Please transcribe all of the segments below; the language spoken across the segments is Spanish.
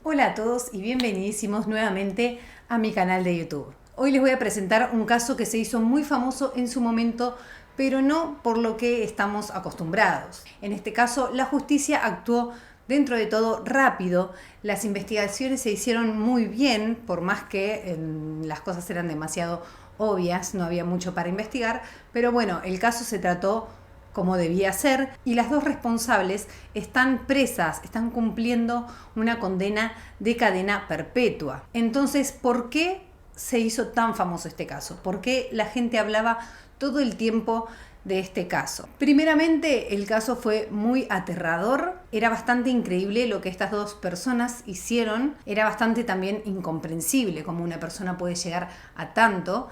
Hola a todos y bienvenidísimos nuevamente a mi canal de YouTube. Hoy les voy a presentar un caso que se hizo muy famoso en su momento, pero no por lo que estamos acostumbrados. En este caso, la justicia actuó dentro de todo rápido, las investigaciones se hicieron muy bien, por más que las cosas eran demasiado obvias, no había mucho para investigar, pero bueno, el caso se trató como debía ser, y las dos responsables están presas, están cumpliendo una condena de cadena perpetua. Entonces, ¿por qué se hizo tan famoso este caso? ¿Por qué la gente hablaba todo el tiempo de este caso? Primeramente, el caso fue muy aterrador, era bastante increíble lo que estas dos personas hicieron, era bastante también incomprensible cómo una persona puede llegar a tanto.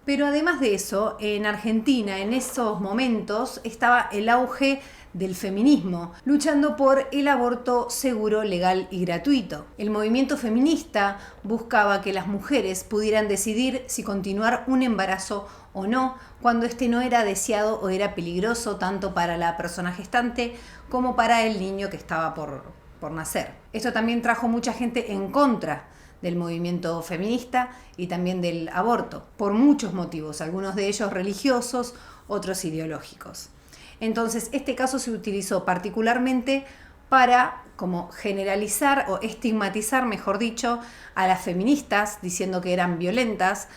Pero además de eso, en Argentina en esos momentos estaba el auge del feminismo, luchando por el aborto seguro, legal y gratuito. El movimiento feminista buscaba que las mujeres pudieran decidir si continuar un embarazo o no, cuando este no era deseado o era peligroso tanto para la persona gestante como para el niño que estaba por nacer. Esto también trajo mucha gente en contra del movimiento feminista y también del aborto, por muchos motivos, algunos de ellos religiosos, otros ideológicos. Entonces, este caso se utilizó particularmente para como generalizar o estigmatizar, mejor dicho, a las feministas, diciendo que eran violentas,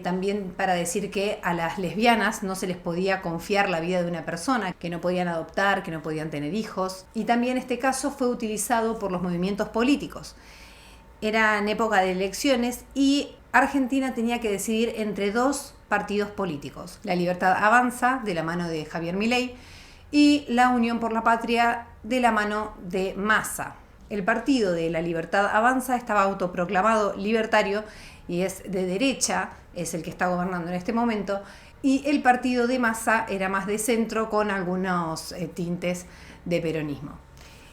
también para decir que a las lesbianas no se les podía confiar la vida de una persona, que no podían adoptar, que no podían tener hijos. Y también este caso fue utilizado por los movimientos políticos. Era en época de elecciones y Argentina tenía que decidir entre dos partidos políticos: La Libertad Avanza, de la mano de Javier Milei, y la Unión por la Patria, de la mano de Massa. El partido de La Libertad Avanza estaba autoproclamado libertario y es de derecha, es el que está gobernando en este momento, y el partido de Massa era más de centro con algunos tintes de peronismo.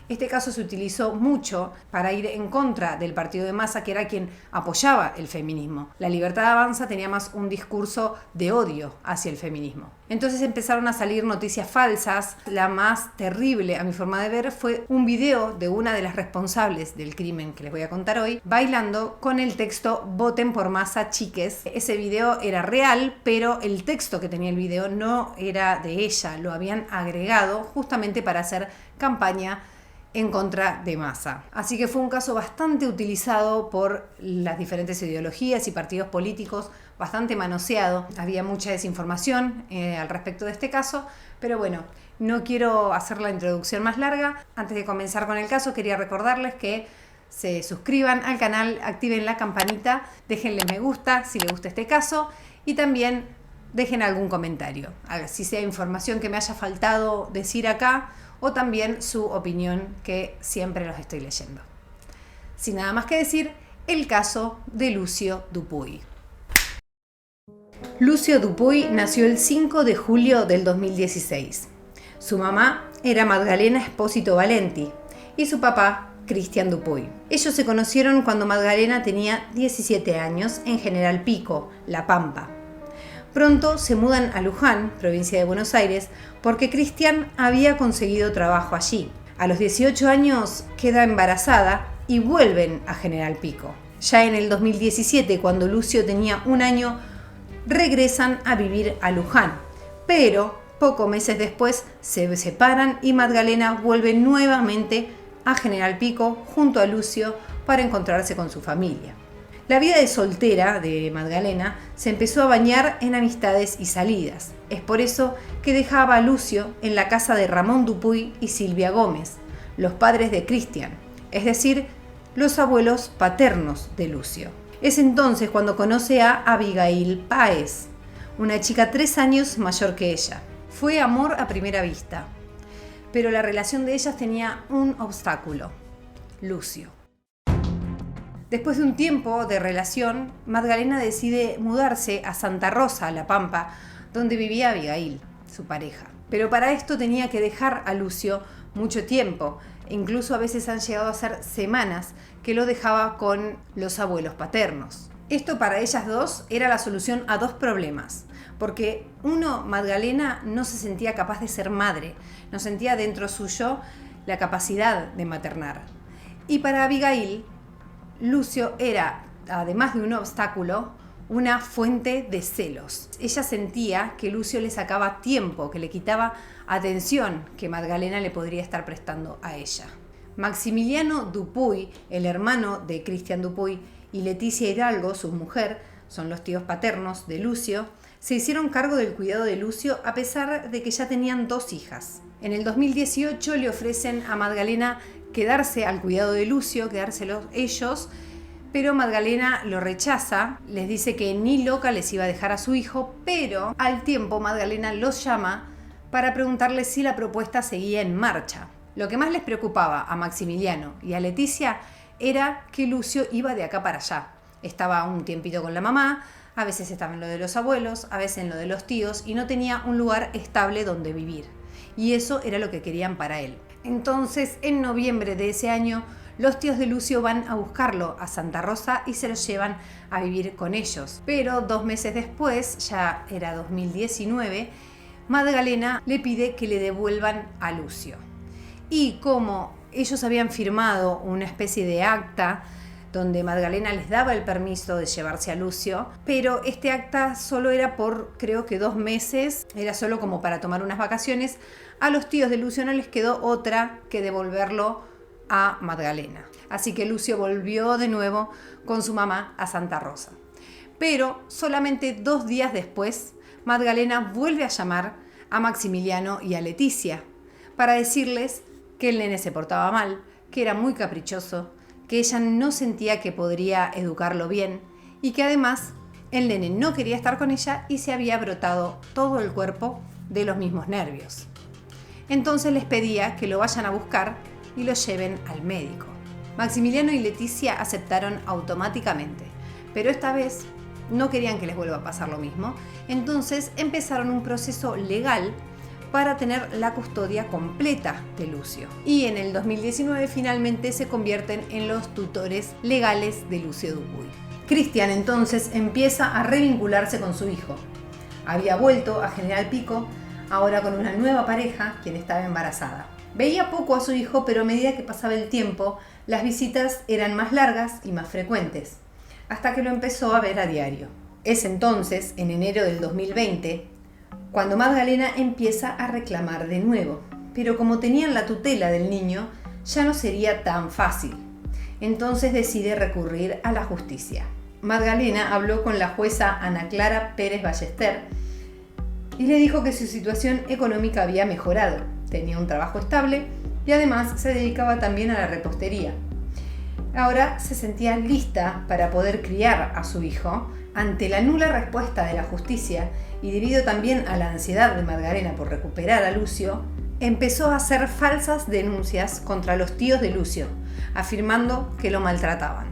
Este caso se utilizó mucho para ir en contra del partido de Massa, que era quien apoyaba el feminismo. La Libertad Avanza tenía más un discurso de odio hacia el feminismo. Entonces empezaron a salir noticias falsas. La más terrible, a mi forma de ver, fue un video de una de las responsables del crimen que les voy a contar hoy, bailando con el texto "Voten por Massa, chiques". Ese video era real, pero el texto que tenía el video no era de ella, lo habían agregado justamente para hacer campaña en contra de Massa. Así que fue un caso bastante utilizado por las diferentes ideologías y partidos políticos, bastante manoseado. Había mucha desinformación al respecto de este caso, pero bueno, no quiero hacer la introducción más larga. Antes de comenzar con el caso, quería recordarles que se suscriban al canal, activen la campanita, déjenle me gusta si les gusta este caso y también dejen algún comentario, si sea información que me haya faltado decir acá, o también su opinión, que siempre los estoy leyendo. Sin nada más que decir, el caso de Lucio Dupuy. Lucio Dupuy nació el 5 de julio del 2016. Su mamá era Magdalena Espósito Valenti y su papá Cristian Dupuy. Ellos se conocieron cuando Magdalena tenía 17 años en General Pico, La Pampa. Pronto se mudan a Luján, provincia de Buenos Aires, porque Cristian había conseguido trabajo allí. A los 18 años queda embarazada y vuelven a General Pico. Ya en el 2017, cuando Lucio tenía un año, regresan a vivir a Luján. Pero pocos meses después se separan y Magdalena vuelve nuevamente a General Pico junto a Lucio para encontrarse con su familia. La vida de soltera de Magdalena se empezó a bañar en amistades y salidas. Es por eso que dejaba a Lucio en la casa de Ramón Dupuy y Silvia Gómez, los padres de Cristian, es decir, los abuelos paternos de Lucio. Es entonces cuando conoce a Abigail Páez, una chica 3 años mayor que ella. Fue amor a primera vista, pero la relación de ellas tenía un obstáculo: Lucio. Después de un tiempo de relación, Magdalena decide mudarse a Santa Rosa, La Pampa, donde vivía Abigail, su pareja. Pero para esto tenía que dejar a Lucio mucho tiempo, e incluso a veces han llegado a ser semanas que lo dejaba con los abuelos paternos. Esto para ellas dos era la solución a dos problemas, porque uno, Magdalena no se sentía capaz de ser madre, no sentía dentro suyo la capacidad de maternar. Y para Abigail, Lucio era, además de un obstáculo, una fuente de celos. Ella sentía que Lucio le sacaba tiempo, que le quitaba atención que Magdalena le podría estar prestando a ella. Maximiliano Dupuy, el hermano de Cristian Dupuy, y Leticia Hidalgo, su mujer, son los tíos paternos de Lucio, se hicieron cargo del cuidado de Lucio a pesar de que ya tenían 2 hijas. En el 2018 le ofrecen a Magdalena quedarse al cuidado de Lucio, quedárselos ellos, pero Magdalena lo rechaza, les dice que ni loca les iba a dejar a su hijo, pero al tiempo Magdalena los llama para preguntarles si la propuesta seguía en marcha. Lo que más les preocupaba a Maximiliano y a Leticia era que Lucio iba de acá para allá. Estaba un tiempito con la mamá, a veces estaba en lo de los abuelos, a veces en lo de los tíos y no tenía un lugar estable donde vivir. Y eso era lo que querían para él. Entonces, en noviembre de ese año, los tíos de Lucio van a buscarlo a Santa Rosa y se lo llevan a vivir con ellos. Pero 2 meses después, ya era 2019, Magdalena le pide que le devuelvan a Lucio. Y como ellos habían firmado una especie de acta donde Magdalena les daba el permiso de llevarse a Lucio, pero este acta solo era por, creo que 2 meses, era solo como para tomar unas vacaciones. A los tíos de Lucio no les quedó otra que devolverlo a Magdalena. Así que Lucio volvió de nuevo con su mamá a Santa Rosa. Pero solamente 2 días después, Magdalena vuelve a llamar a Maximiliano y a Leticia para decirles que el nene se portaba mal, que era muy caprichoso, que ella no sentía que podría educarlo bien y que además el nene no quería estar con ella y se había brotado todo el cuerpo de los mismos nervios. Entonces les pedía que lo vayan a buscar y lo lleven al médico. Maximiliano y Leticia aceptaron automáticamente, pero esta vez no querían que les vuelva a pasar lo mismo, entonces empezaron un proceso legal para tener la custodia completa de Lucio. Y en el 2019 finalmente se convierten en los tutores legales de Lucio Dupuy. Cristian entonces empieza a revincularse con su hijo. Había vuelto a General Pico, ahora con una nueva pareja, quien estaba embarazada. Veía poco a su hijo, pero a medida que pasaba el tiempo, las visitas eran más largas y más frecuentes, hasta que lo empezó a ver a diario. Es entonces, en enero del 2020, cuando Magdalena empieza a reclamar de nuevo, pero como tenían la tutela del niño, ya no sería tan fácil. Entonces decide recurrir a la justicia. Magdalena habló con la jueza Ana Clara Pérez Ballester y le dijo que su situación económica había mejorado, tenía un trabajo estable y además se dedicaba también a la repostería. Ahora se sentía lista para poder criar a su hijo. Ante la nula respuesta de la justicia y debido también a la ansiedad de Magdalena por recuperar a Lucio, empezó a hacer falsas denuncias contra los tíos de Lucio, afirmando que lo maltrataban.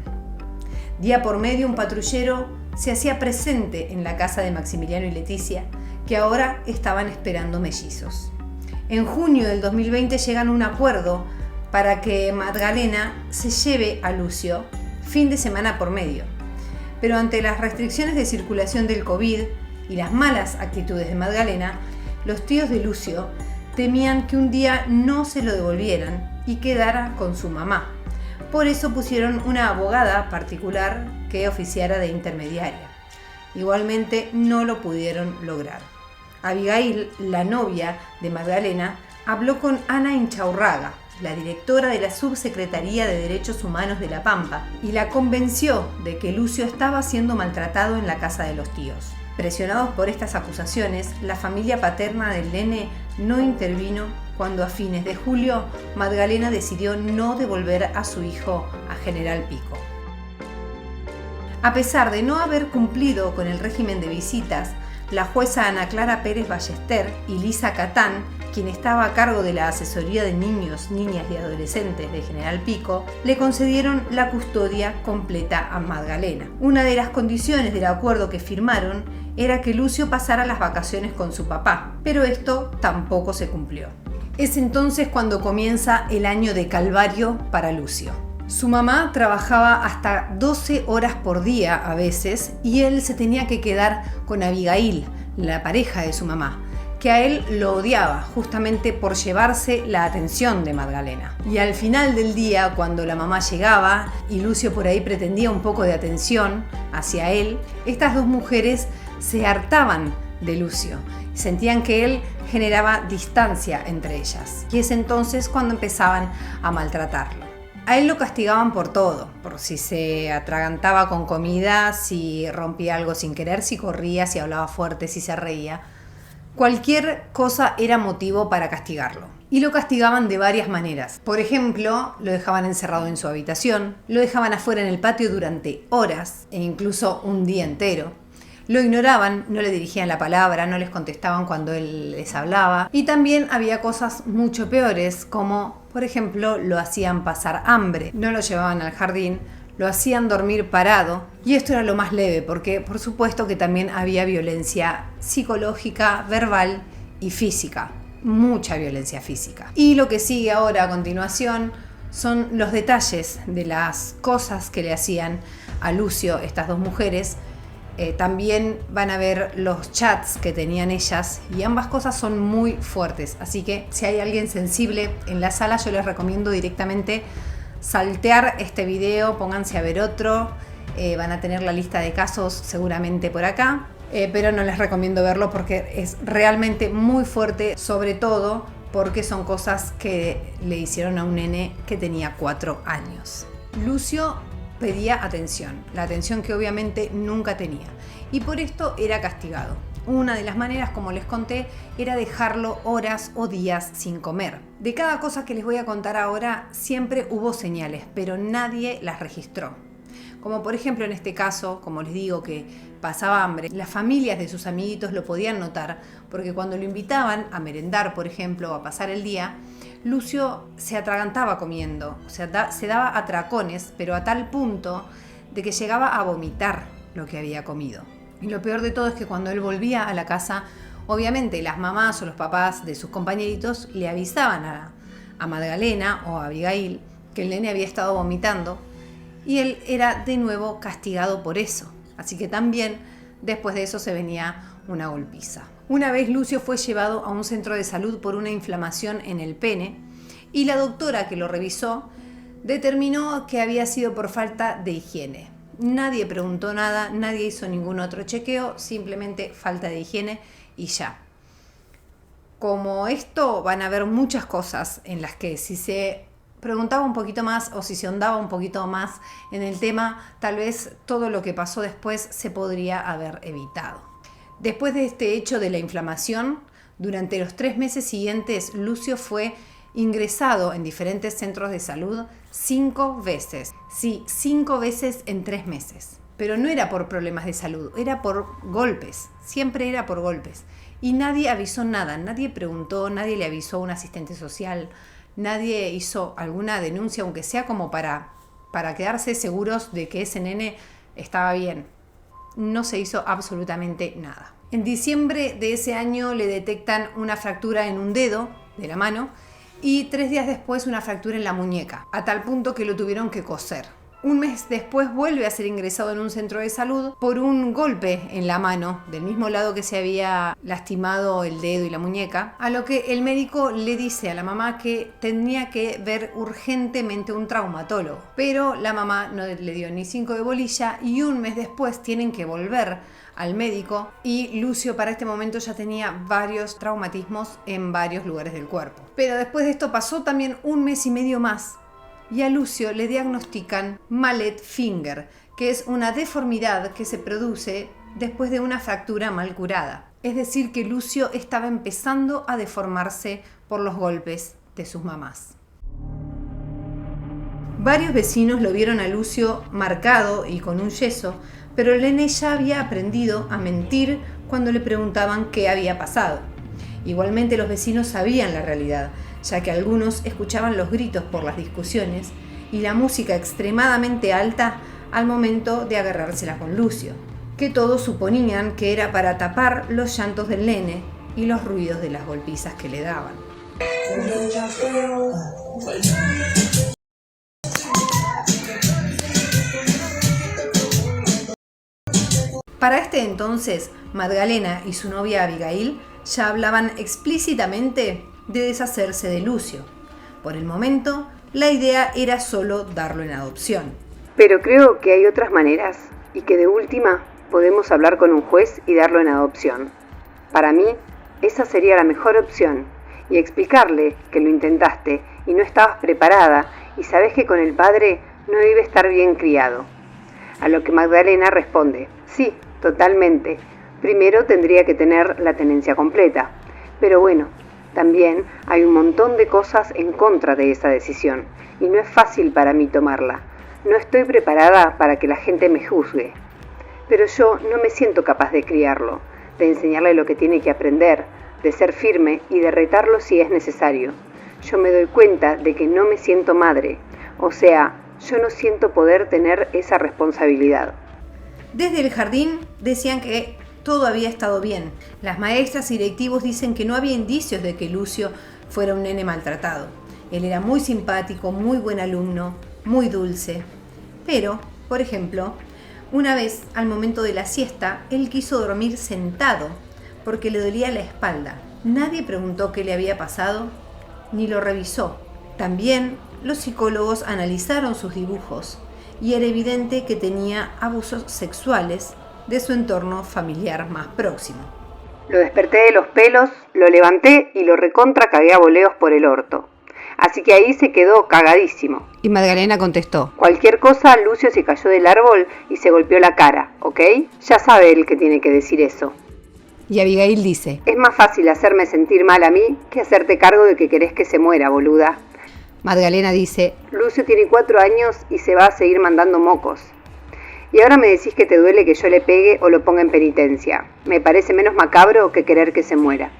Día por medio un patrullero se hacía presente en la casa de Maximiliano y Leticia, que ahora estaban esperando mellizos. En junio del 2020 llegan a un acuerdo para que Magdalena se lleve a Lucio fin de semana por medio. Pero ante las restricciones de circulación del COVID y las malas actitudes de Magdalena, los tíos de Lucio temían que un día no se lo devolvieran y quedara con su mamá. Por eso pusieron una abogada particular que oficiara de intermediaria. Igualmente no lo pudieron lograr. Abigail, la novia de Magdalena, habló con Ana Inchaurraga, la directora de la Subsecretaría de Derechos Humanos de La Pampa, y la convenció de que Lucio estaba siendo maltratado en la casa de los tíos. Presionados por estas acusaciones, la familia paterna del nene no intervino cuando a fines de julio Magdalena decidió no devolver a su hijo a General Pico. A pesar de no haber cumplido con el régimen de visitas, la jueza Ana Clara Pérez Ballester y Lisa Catán, quien estaba a cargo de la asesoría de niños, niñas y adolescentes de General Pico, le concedieron la custodia completa a Magdalena. Una de las condiciones del acuerdo que firmaron era que Lucio pasara las vacaciones con su papá, pero esto tampoco se cumplió. Es entonces cuando comienza el año de calvario para Lucio. Su mamá trabajaba hasta 12 horas por día a veces y él se tenía que quedar con Abigail, la pareja de su mamá, que a él lo odiaba justamente por llevarse la atención de Magdalena. Y al final del día, cuando la mamá llegaba y Lucio por ahí pretendía un poco de atención hacia él, estas dos mujeres se hartaban de Lucio. Sentían que él generaba distancia entre ellas. Y es entonces cuando empezaban a maltratarlo. A él lo castigaban por todo, por si se atragantaba con comida, si rompía algo sin querer, si corría, si hablaba fuerte, si se reía. Cualquier cosa era motivo para castigarlo. Y lo castigaban de varias maneras. Por ejemplo, lo dejaban encerrado en su habitación, lo dejaban afuera en el patio durante horas e incluso un día entero. Lo ignoraban, no le dirigían la palabra, no les contestaban cuando él les hablaba. Y también había cosas mucho peores, como, por ejemplo, lo hacían pasar hambre. No lo llevaban al jardín, lo hacían dormir parado. Y esto era lo más leve, porque por supuesto que también había violencia psicológica, verbal y física. Mucha violencia física. Y lo que sigue ahora a continuación son los detalles de las cosas que le hacían a Lucio estas dos mujeres. También van a ver los chats que tenían ellas y ambas cosas son muy fuertes, así que si hay alguien sensible en la sala yo les recomiendo directamente saltear este video, pónganse a ver otro, van a tener la lista de casos seguramente por acá, pero no les recomiendo verlo porque es realmente muy fuerte, sobre todo porque son cosas que le hicieron a un nene que tenía 4 años. Lucio pedía atención, la atención que obviamente nunca tenía, y por esto era castigado. Una de las maneras, como les conté, era dejarlo horas o días sin comer. De cada cosa que les voy a contar ahora, siempre hubo señales, pero nadie las registró. Como por ejemplo en este caso, como les digo, que pasaba hambre, las familias de sus amiguitos lo podían notar, porque cuando lo invitaban a merendar, por ejemplo, o a pasar el día, Lucio se atragantaba comiendo, o sea, se daba atracones, pero a tal punto de que llegaba a vomitar lo que había comido. Y lo peor de todo es que cuando él volvía a la casa, obviamente las mamás o los papás de sus compañeritos le avisaban a Magdalena o a Abigail que el nene había estado vomitando y él era de nuevo castigado por eso. Así que también después de eso se venía una golpiza. Una vez Lucio fue llevado a un centro de salud por una inflamación en el pene y la doctora que lo revisó determinó que había sido por falta de higiene. Nadie preguntó nada, nadie hizo ningún otro chequeo, simplemente falta de higiene y ya. Como esto van a haber muchas cosas en las que si se preguntaba un poquito más o si se ahondaba un poquito más en el tema, tal vez todo lo que pasó después se podría haber evitado. Después de este hecho de la inflamación, durante los 3 meses siguientes, Lucio fue ingresado en diferentes centros de salud 5 veces. Sí, 5 veces en 3 meses. Pero no era por problemas de salud, era por golpes. Siempre era por golpes. Y nadie avisó nada, nadie preguntó, nadie le avisó a un asistente social, nadie hizo alguna denuncia, aunque sea como para quedarse seguros de que ese nene estaba bien. No se hizo absolutamente nada. En diciembre de ese año le detectan una fractura en un dedo de la mano y 3 días después una fractura en la muñeca, a tal punto que lo tuvieron que coser. Un mes después vuelve a ser ingresado en un centro de salud por un golpe en la mano, del mismo lado que se había lastimado el dedo y la muñeca, a lo que el médico le dice a la mamá que tenía que ver urgentemente un traumatólogo. Pero la mamá no le dio ni 5 de bolilla y un mes después tienen que volver al médico y Lucio para este momento ya tenía varios traumatismos en varios lugares del cuerpo. Pero después de esto pasó también un mes y medio más y a Lucio le diagnostican mallet finger, que es una deformidad que se produce después de una fractura mal curada. Es decir, que Lucio estaba empezando a deformarse por los golpes de sus mamás. Varios vecinos lo vieron a Lucio marcado y con un yeso, pero el nene ya había aprendido a mentir cuando le preguntaban qué había pasado. Igualmente los vecinos sabían la realidad, ya que algunos escuchaban los gritos por las discusiones y la música extremadamente alta al momento de agarrársela con Lucio, que todos suponían que era para tapar los llantos del nene y los ruidos de las golpizas que le daban. Para este entonces, Magdalena y su novia Abigail ya hablaban explícitamente de deshacerse de Lucio. Por el momento, la idea era solo darlo en adopción. Pero creo que hay otras maneras y que de última podemos hablar con un juez y darlo en adopción. Para mí, esa sería la mejor opción y explicarle que lo intentaste y no estabas preparada y sabes que con el padre no debe estar bien criado. A lo que Magdalena responde, sí, totalmente. Primero tendría que tener la tenencia completa. Pero bueno, también hay un montón de cosas en contra de esa decisión y no es fácil para mí tomarla. No estoy preparada para que la gente me juzgue. Pero yo no me siento capaz de criarlo, de enseñarle lo que tiene que aprender, de ser firme y de retarlo si es necesario. Yo me doy cuenta de que no me siento madre, o sea, yo no siento poder tener esa responsabilidad. Desde el jardín decían que todo había estado bien. Las maestras y directivos dicen que no había indicios de que Lucio fuera un nene maltratado. Él era muy simpático, muy buen alumno, muy dulce. Pero, por ejemplo, una vez, al momento de la siesta, él quiso dormir sentado porque le dolía la espalda. Nadie preguntó qué le había pasado ni lo revisó. También los psicólogos analizaron sus dibujos y era evidente que tenía abusos sexuales de su entorno familiar más próximo. Lo desperté de los pelos, lo levanté y lo recontra cagué a voleos por el orto. Así que ahí se quedó cagadísimo. Y Magdalena contestó, cualquier cosa, Lucio se cayó del árbol y se golpeó la cara, ¿ok? Ya sabe él que tiene que decir eso. Y Abigail dice, es más fácil hacerme sentir mal a mí que hacerte cargo de que querés que se muera, boluda. Magdalena dice, Lucio tiene 4 años y se va a seguir mandando mocos. Y ahora me decís que te duele que yo le pegue o lo ponga en penitencia. Me parece menos macabro que querer que se muera.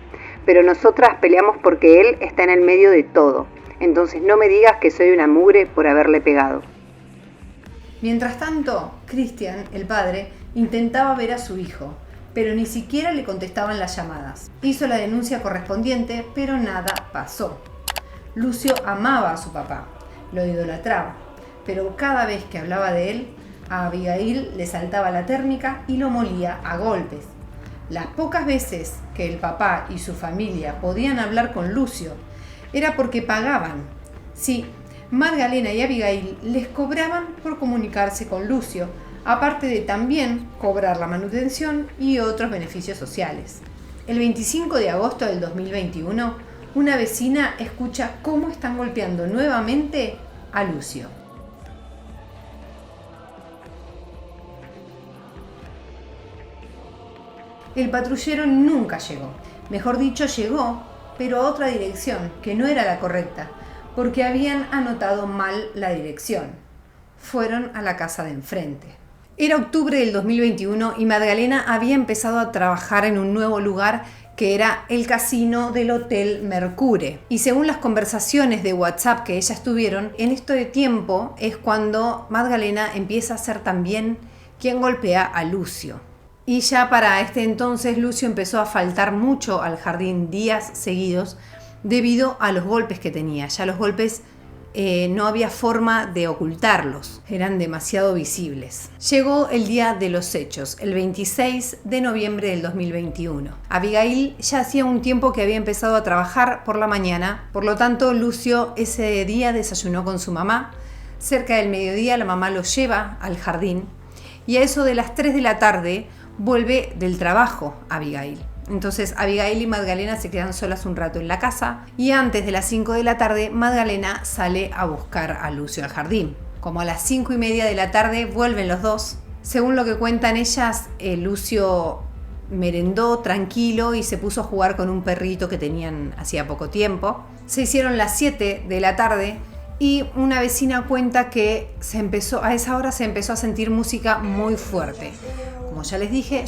Pero nosotras peleamos porque él está en el medio de todo. Entonces no me digas que soy una mugre por haberle pegado. Mientras tanto, Cristian, el padre, intentaba ver a su hijo, pero ni siquiera le contestaban las llamadas. Hizo la denuncia correspondiente, pero nada pasó. Lucio amaba a su papá, lo idolatraba, pero cada vez que hablaba de él, a Abigail le saltaba la térmica y lo molía a golpes. Las pocas veces que el papá y su familia podían hablar con Lucio era porque pagaban. Sí, Magdalena y Abigail les cobraban por comunicarse con Lucio, aparte de también cobrar la manutención y otros beneficios sociales. El 25 de agosto del 2021, una vecina escucha cómo están golpeando nuevamente a Lucio. El patrullero nunca llegó. Mejor dicho, llegó, pero a otra dirección, que no era la correcta, porque habían anotado mal la dirección. Fueron a la casa de enfrente. Era octubre del 2021 y Magdalena había empezado a trabajar en un nuevo lugar que era el casino del Hotel Mercure. Y según las conversaciones de WhatsApp que ellas tuvieron, en esto de tiempo es cuando Magdalena empieza a ser también quien golpea a Lucio. Y ya para este entonces Lucio empezó a faltar mucho al jardín días seguidos debido a los golpes que tenía. Ya los golpes no había forma de ocultarlos, eran demasiado visibles. Llegó el día de los hechos, el 26 de noviembre del 2021. Abigail ya hacía un tiempo que había empezado a trabajar por la mañana, por lo tanto Lucio ese día desayunó con su mamá. Cerca del mediodía la mamá lo lleva al jardín y a eso de las 3 de la tarde vuelve del trabajo Abigail. Entonces Abigail y Magdalena se quedan solas un rato en la casa y antes de las 5 de la tarde Magdalena sale a buscar a Lucio al jardín. Como a las 5:30 de la tarde vuelven los dos. Según lo que cuentan ellas, Lucio merendó tranquilo y se puso a jugar con un perrito que tenían hacía poco tiempo. Se hicieron las 7 de la tarde y una vecina cuenta que a esa hora se empezó a sentir música muy fuerte. Como ya les dije,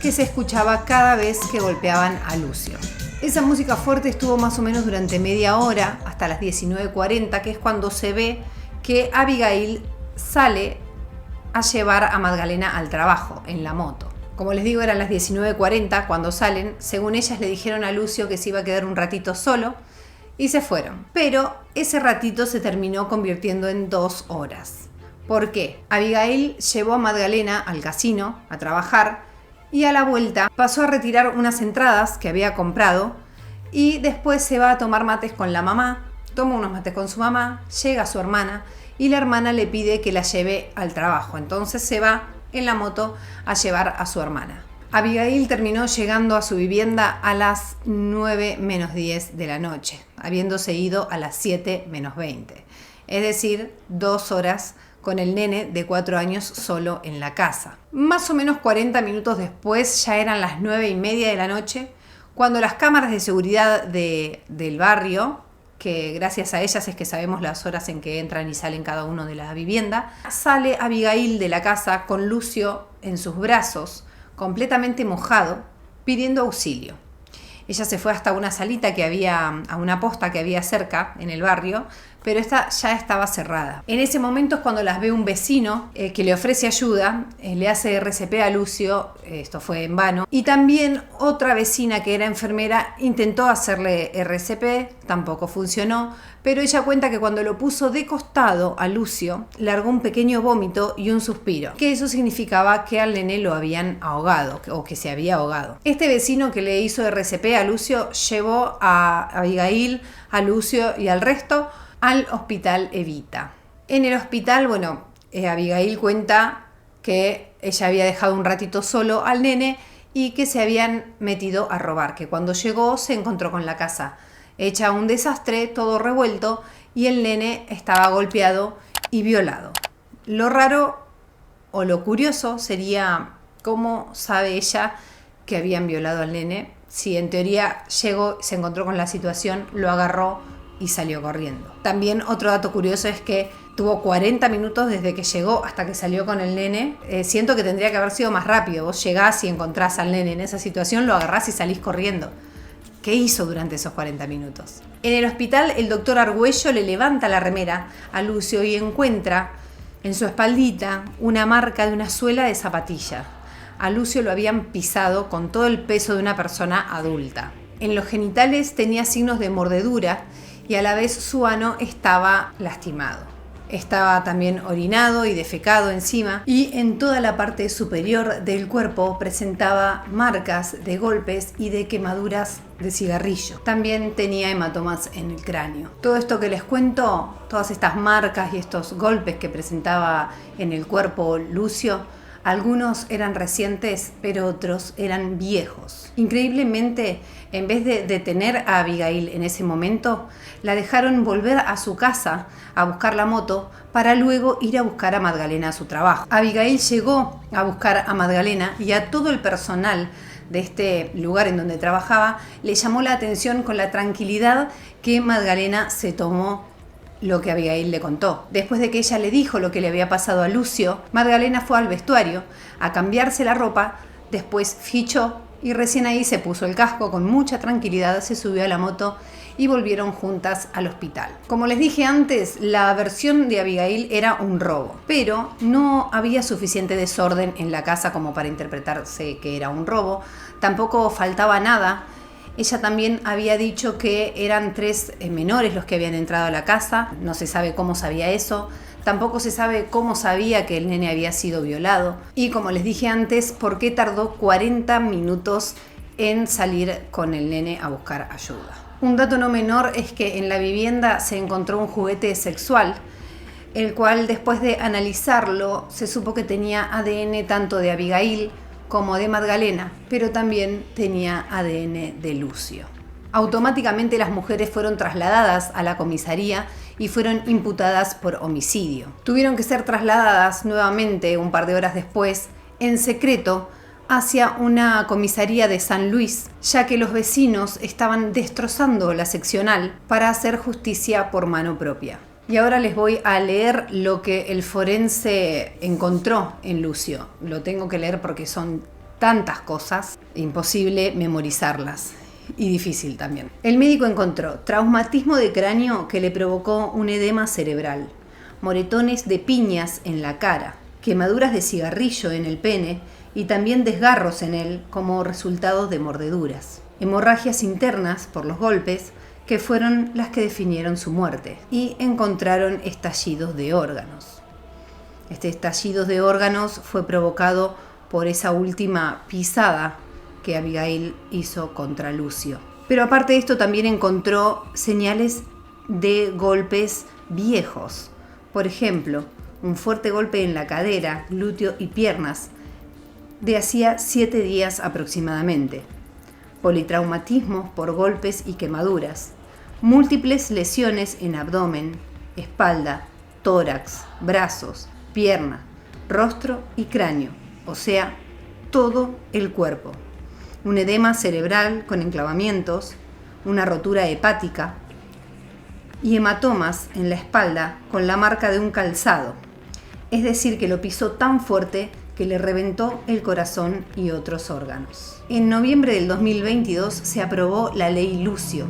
que se escuchaba cada vez que golpeaban a Lucio. Esa música fuerte estuvo más o menos durante media hora, hasta las 19:40, que es cuando se ve que Abigail sale a llevar a Magdalena al trabajo en la moto. Como les digo, eran las 19:40 cuando salen. Según ellas le dijeron a Lucio que se iba a quedar un ratito solo y se fueron. Pero ese ratito se terminó convirtiendo en 2 horas. ¿Por qué? Abigail llevó a Magdalena al casino a trabajar y a la vuelta pasó a retirar unas entradas que había comprado y después se va a tomar mates con la mamá, toma unos mates con su mamá, llega su hermana y la hermana le pide que la lleve al trabajo. Entonces se va en la moto a llevar a su hermana. Abigail terminó llegando a su vivienda a las 9 menos 10 de la noche, habiéndose ido a las 7 menos 20. Es decir, 2 horas con el nene de 4 años solo en la casa. Más o menos 40 minutos después, ya eran las 9:30 de la noche, cuando las cámaras de seguridad del barrio, que gracias a ellas es que sabemos las horas en que entran y salen cada uno de la vivienda, sale Abigail de la casa con Lucio en sus brazos, completamente mojado, pidiendo auxilio. Ella se fue hasta una salita que había, a una posta que había cerca en el barrio, pero esta ya estaba cerrada. En ese momento es cuando las ve un vecino que le ofrece ayuda, le hace RCP a Lucio, esto fue en vano, y también otra vecina que era enfermera intentó hacerle RCP, tampoco funcionó, pero ella cuenta que cuando lo puso de costado a Lucio, largó un pequeño vómito y un suspiro, que eso significaba que al nene lo habían ahogado, o que se había ahogado. Este vecino que le hizo RCP a Lucio llevó a Abigail, a Lucio y al resto al hospital Evita. En el hospital, Abigail cuenta que ella había dejado un ratito solo al nene y que se habían metido a robar, que cuando llegó se encontró con la casa hecha un desastre, todo revuelto, y el nene estaba golpeado y violado. Lo raro o lo curioso sería cómo sabe ella que habían violado al nene, si en teoría llegó, se encontró con la situación, lo agarró y salió corriendo. También otro dato curioso es que tuvo 40 minutos desde que llegó hasta que salió con el nene. Siento que tendría que haber sido más rápido. Vos llegás y encontrás al nene en esa situación, lo agarrás y salís corriendo. ¿Qué hizo durante esos 40 minutos? En el hospital, el doctor Argüello le levanta la remera a Lucio y encuentra en su espaldita una marca de una suela de zapatilla. A Lucio lo habían pisado con todo el peso de una persona adulta. En los genitales tenía signos de mordedura y a la vez su ano estaba lastimado. Estaba también orinado y defecado encima, y en toda la parte superior del cuerpo presentaba marcas de golpes y de quemaduras de cigarrillo. También tenía hematomas en el cráneo. Todo esto que les cuento, todas estas marcas y estos golpes que presentaba en el cuerpo Lucio, algunos eran recientes, pero otros eran viejos. Increíblemente, en vez de detener a Abigail en ese momento, la dejaron volver a su casa a buscar la moto para luego ir a buscar a Magdalena a su trabajo. Abigail llegó a buscar a Magdalena y a todo el personal de este lugar en donde trabajaba le llamó la atención con la tranquilidad que Magdalena se tomó lo que Abigail le contó. Después de que ella le dijo lo que le había pasado a Lucio, Magdalena fue al vestuario a cambiarse la ropa, después fichó y recién ahí se puso el casco con mucha tranquilidad, se subió a la moto y volvieron juntas al hospital. Como les dije antes, la versión de Abigail era un robo, pero no había suficiente desorden en la casa como para interpretarse que era un robo, tampoco faltaba nada. Ella también había dicho que eran 3 menores los que habían entrado a la casa, no se sabe cómo sabía eso, tampoco se sabe cómo sabía que el nene había sido violado y, como les dije antes, por qué tardó 40 minutos en salir con el nene a buscar ayuda. Un dato no menor es que en la vivienda se encontró un juguete sexual, el cual después de analizarlo se supo que tenía ADN tanto de Abigail como de Magdalena, pero también tenía ADN de Lucio. Automáticamente las mujeres fueron trasladadas a la comisaría y fueron imputadas por homicidio. Tuvieron que ser trasladadas nuevamente un par de horas después, en secreto, hacia una comisaría de San Luis, ya que los vecinos estaban destrozando la seccional para hacer justicia por mano propia. Y ahora les voy a leer lo que el forense encontró en Lucio. Lo tengo que leer porque son tantas cosas, imposible memorizarlas. Y difícil también. El médico encontró traumatismo de cráneo que le provocó un edema cerebral, moretones de piñas en la cara, quemaduras de cigarrillo en el pene y también desgarros en él como resultado de mordeduras, hemorragias internas por los golpes que fueron las que definieron su muerte, y encontraron estallidos de órganos. Este estallido de órganos fue provocado por esa última pisada que Abigail hizo contra Lucio. Pero aparte de esto también encontró señales de golpes viejos. Por ejemplo, un fuerte golpe en la cadera, glúteo y piernas de hacía 7 días aproximadamente. Politraumatismos por golpes y quemaduras. Múltiples lesiones en abdomen, espalda, tórax, brazos, pierna, rostro y cráneo, o sea, todo el cuerpo. Un edema cerebral con enclavamientos, una rotura hepática y hematomas en la espalda con la marca de un calzado. Es decir, que lo pisó tan fuerte que le reventó el corazón y otros órganos. En noviembre del 2022 se aprobó la Ley Lucio.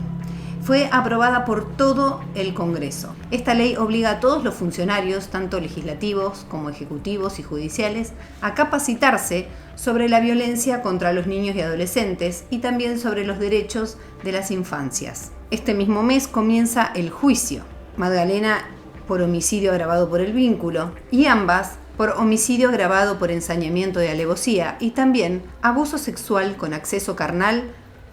Fue aprobada por todo el Congreso. Esta ley obliga a todos los funcionarios, tanto legislativos como ejecutivos y judiciales, a capacitarse sobre la violencia contra los niños y adolescentes y también sobre los derechos de las infancias. Este mismo mes comienza el juicio. Magdalena por homicidio agravado por el vínculo y ambas por homicidio agravado por ensañamiento de alevosía y también abuso sexual con acceso carnal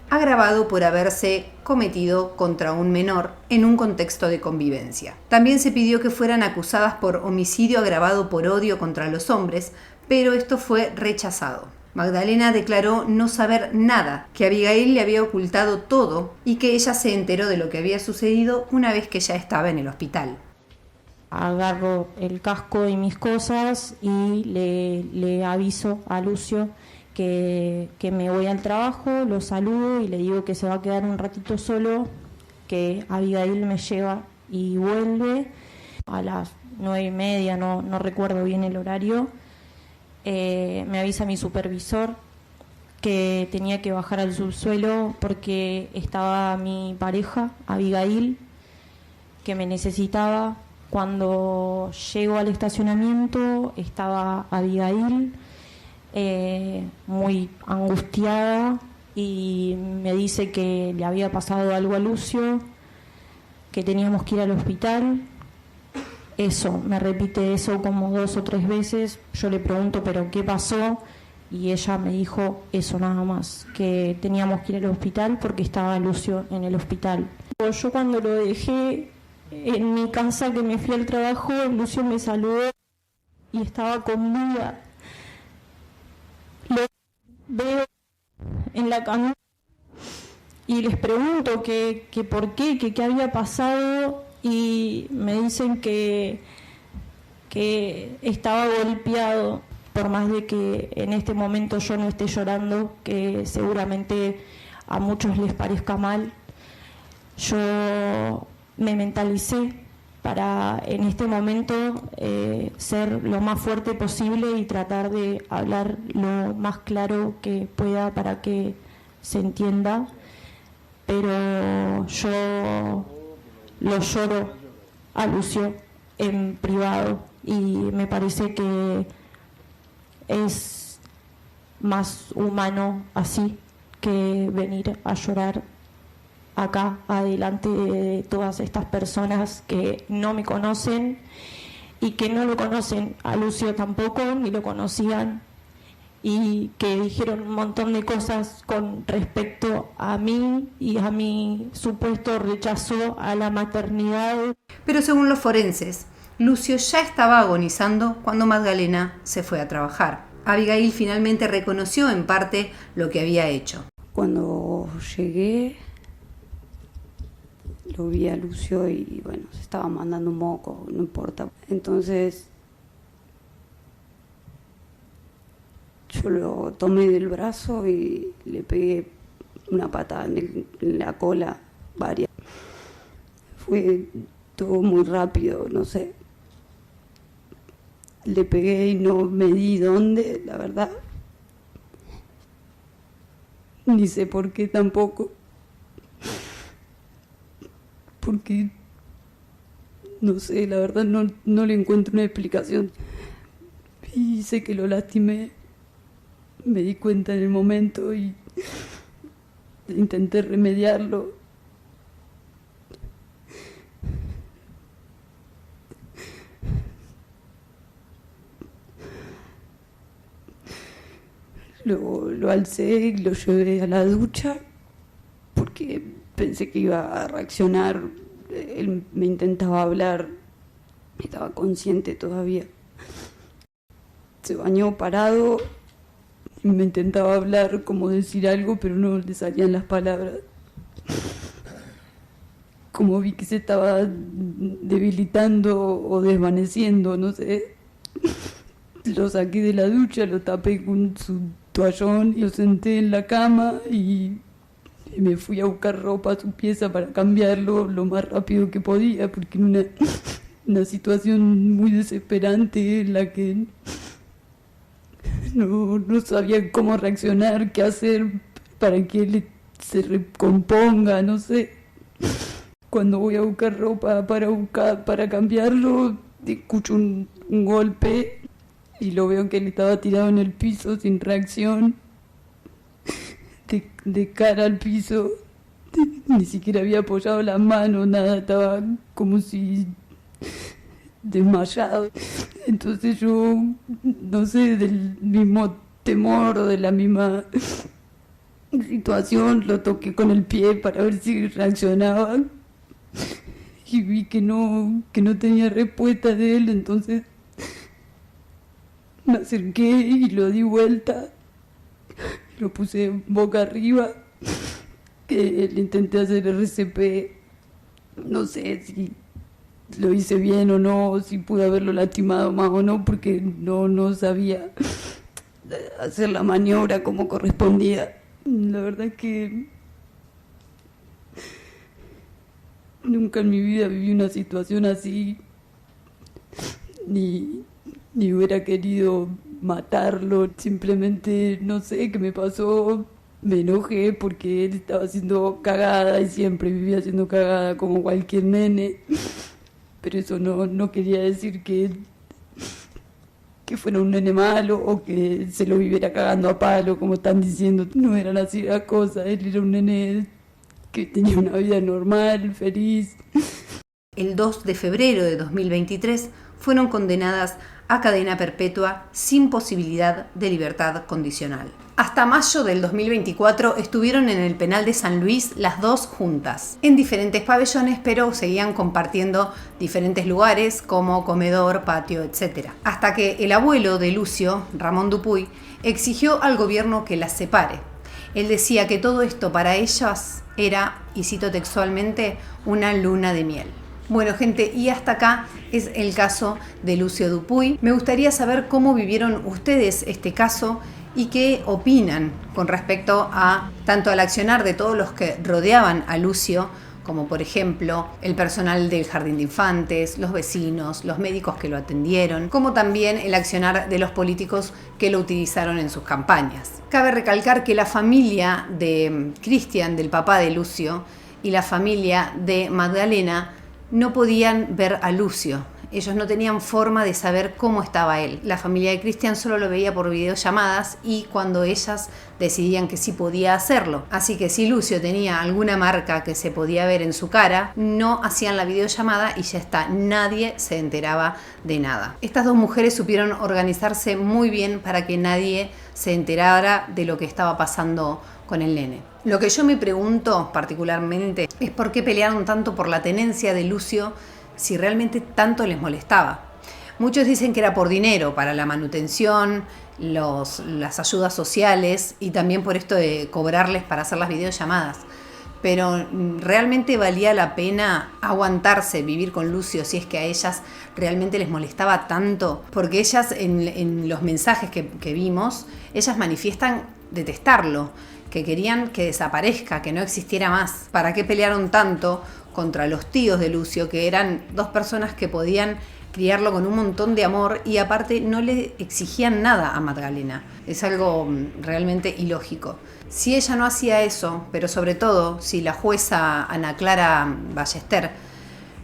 agravado por haberse cometido contra un menor en un contexto de convivencia. También se pidió que fueran acusadas por homicidio agravado por odio contra los hombres, pero esto fue rechazado. Magdalena declaró no saber nada, que Abigail le había ocultado todo y que ella se enteró de lo que había sucedido una vez que ya estaba en el hospital. Agarro el casco y mis cosas y le aviso a Lucio que me voy al trabajo, lo saludo y le digo que se va a quedar un ratito solo, que Abigail me lleva y vuelve a las 9:30, no recuerdo bien el horario. Me avisa mi supervisor que tenía que bajar al subsuelo porque estaba mi pareja, Abigail, que me necesitaba. Cuando llego al estacionamiento estaba Abigail, muy angustiada, y me dice que le había pasado algo a Lucio, que teníamos que ir al hospital. Eso, me repite eso como 2 o 3 veces. Yo le pregunto, ¿pero qué pasó? Y ella me dijo eso nada más, que teníamos que ir al hospital porque estaba Lucio en el hospital. Yo cuando lo dejé en mi casa, que me fui al trabajo, Lucio me saludó y estaba con vida. Lo veo en la cama y les pregunto que por qué, que qué había pasado, y me dicen que estaba golpeado. Por más de que en este momento yo no esté llorando, que seguramente a muchos les parezca mal, yo me mentalicé para en este momento ser lo más fuerte posible y tratar de hablar lo más claro que pueda para que se entienda, pero yo lo lloro a Lucio en privado y me parece que es más humano así que venir a llorar acá adelante de todas estas personas que no me conocen y que no lo conocen a Lucio tampoco, ni lo conocían, y que dijeron un montón de cosas con respecto a mí y a mi supuesto rechazo a la maternidad. Pero según los forenses, Lucio ya estaba agonizando cuando Magdalena se fue a trabajar. Abigail finalmente reconoció en parte lo que había hecho. Cuando llegué, lo vi a Lucio y bueno, se estaba mandando un moco, no importa. Entonces yo lo tomé del brazo y le pegué una patada en la cola, varias. Fue todo muy rápido, no sé. Le pegué y no me di dónde, la verdad. Ni sé por qué tampoco. Porque, no sé, la verdad no le encuentro una explicación. Y sé que lo lastimé. Me di cuenta en el momento y intenté remediarlo. lo alcé y lo llevé a la ducha porque pensé que iba a reaccionar. Él me intentaba hablar, estaba consciente todavía. Se bañó parado y me intentaba hablar, como decir algo, pero no le salían las palabras. Como vi que se estaba debilitando o desvaneciendo, no sé, lo saqué de la ducha, lo tapé con su toallón, lo senté en la cama y me fui a buscar ropa a su pieza para cambiarlo lo más rápido que podía, porque era una situación muy desesperante en la que no sabía cómo reaccionar, qué hacer para que él se recomponga, no sé. Cuando voy a buscar ropa para cambiarlo, escucho un golpe y lo veo que él estaba tirado en el piso sin reacción, de cara al piso. Ni siquiera había apoyado la mano, nada, estaba como si desmayado. Entonces yo, no sé, del mismo temor o de la misma situación, lo toqué con el pie para ver si reaccionaba y vi que no tenía respuesta de él. Entonces me acerqué y lo di vuelta, lo puse boca arriba, que le intenté hacer RCP. No sé si lo hice bien o no, si pude haberlo lastimado más o no, porque no sabía hacer la maniobra como correspondía. La verdad es que nunca en mi vida viví una situación así, ni hubiera querido matarlo. Simplemente, no sé qué me pasó, me enojé porque él estaba haciendo cagada y siempre vivía haciendo cagada como cualquier nene. Pero eso no quería decir que fuera un nene malo o que se lo viviera cagando a palo, como están diciendo. No eran así las cosas. Él era un nene que tenía una vida normal, feliz. El 2 de febrero de 2023 fueron condenadas a cadena perpetua sin posibilidad de libertad condicional. Hasta mayo del 2024 estuvieron en el penal de San Luis las dos juntas, en diferentes pabellones, pero seguían compartiendo diferentes lugares como comedor, patio, etc. Hasta que el abuelo de Lucio, Ramón Dupuy, exigió al gobierno que las separe. Él decía que todo esto para ellas era, y cito textualmente, una luna de miel. Bueno, gente, y hasta acá es el caso de Lucio Dupuy. Me gustaría saber cómo vivieron ustedes este caso y qué opinan con respecto a tanto al accionar de todos los que rodeaban a Lucio, como por ejemplo el personal del Jardín de Infantes, los vecinos, los médicos que lo atendieron, como también el accionar de los políticos que lo utilizaron en sus campañas. Cabe recalcar que la familia de Cristian, del papá de Lucio, y la familia de Magdalena no podían ver a Lucio. Ellos no tenían forma de saber cómo estaba él. La familia de Cristian solo lo veía por videollamadas y cuando ellas decidían que sí podía hacerlo. Así que si Lucio tenía alguna marca que se podía ver en su cara, no hacían la videollamada y ya está, nadie se enteraba de nada. Estas dos mujeres supieron organizarse muy bien para que nadie se enterara de lo que estaba pasando con el nene. Lo que yo me pregunto particularmente es por qué pelearon tanto por la tenencia de Lucio si realmente tanto les molestaba. Muchos dicen que era por dinero, para la manutención, las ayudas sociales y también por esto de cobrarles para hacer las videollamadas. Pero realmente valía la pena aguantarse, vivir con Lucio, si es que a ellas realmente les molestaba tanto, porque ellas en los mensajes que vimos, ellas manifiestan detestarlo, que querían que desaparezca, que no existiera más. ¿Para qué pelearon tanto contra los tíos de Lucio, que eran dos personas que podían criarlo con un montón de amor y aparte no le exigían nada a Magdalena? Es algo realmente ilógico. Si ella no hacía eso, pero sobre todo si la jueza Ana Clara Ballester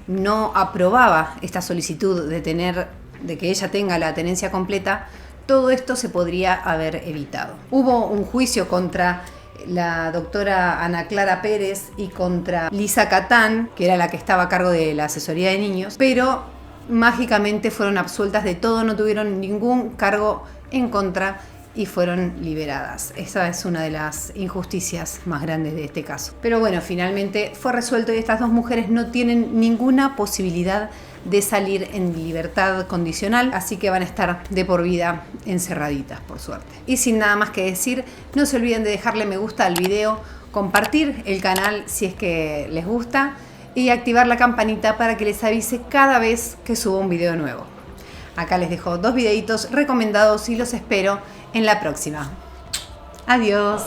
no aprobaba esta solicitud de que ella tenga la tenencia completa, todo esto se podría haber evitado. Hubo un juicio contra la doctora Ana Clara Pérez y contra Lisa Catán, que era la que estaba a cargo de la asesoría de niños, pero mágicamente fueron absueltas de todo, no tuvieron ningún cargo en contra y fueron liberadas. Esa es una de las injusticias más grandes de este caso. Pero bueno, finalmente fue resuelto y estas dos mujeres no tienen ninguna posibilidad de salir en libertad condicional, así que van a estar de por vida encerraditas, por suerte. Y sin nada más que decir, no se olviden de dejarle me gusta al video, compartir el canal si es que les gusta y activar la campanita para que les avise cada vez que suba un video nuevo. Acá les dejo 2 videitos recomendados y los espero en la próxima. Adiós.